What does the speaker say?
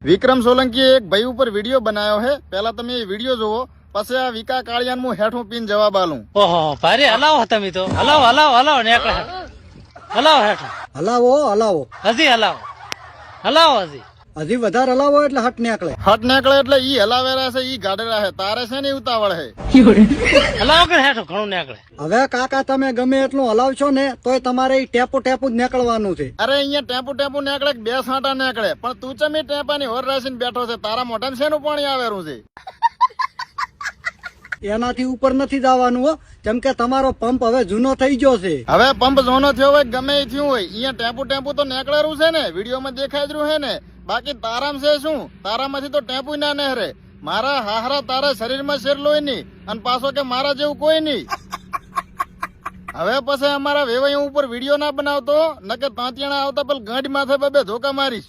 વિક્રમ સોલંકીએ એક ભાઈ ઉપર વિડીયો બનાવ્યો છે. પહેલા તમે એ વિડીયો જોવો, પછી આ વિકા કાળિયાન હું હેઠું પીને જવાબ આલું. ઓહો ભારે હલાવો તમે તો. હલાવો હલાવો હલાવો ને એકલા હલાવો હેઠું હલાવો હલાવો હજી હલાવો હલાવો હજી હજી વધારે હલાવો એટલે હટ નીકળે. હટ નીકળે એટલે ઈ હલાવેલા છે, ઈ ગાડેલા છે. તારે છે ને ઉતાવળ છે. હલાવો કે હેઠું ઘણું નીકળે. હવે કાકા તમે ગમે એટલું હલાવશો ને તોય તમારે ઈ ટેપુ ટેપુ જ નીકળવાનું છે. અરે અહીંયા ટેપુ ટેપુ નીકળે કે બે સાંટા નીકળે, પણ તું ચમી ટેપાની હોર રાસીને બેઠો છે. તારા મોઢામાં શેનું પાણી આવેલું છે? એનાથી ઉપર નથી જવાનું હો, કેમ કે તમારો પંપ હવે જૂનો થઈ ગયો છે. હવે પંપ જોનો થયો હોય ગમે એ થયું હોય, અહીંયા ટેપુ ટેપુ તો નીકળેલું છે ને, વિડીયોમાં દેખાય જ રહ્યું છે ને. બાકી તારામ છે શું? તારામાંથી તો ટેપુ ના નહેરે. મારા હાહરા તારા શરીરમાં શેર લોહી નહીં, અને પાછો કે મારા જેવું કોઈ નહીં. હવે પછી અમારા વેવાઈઓ ઉપર વિડીયો ના બનાવતો, નકે તાંતિયાણા આવતા પેલ ગાંઠ માથે બે ધોકા મારીશ.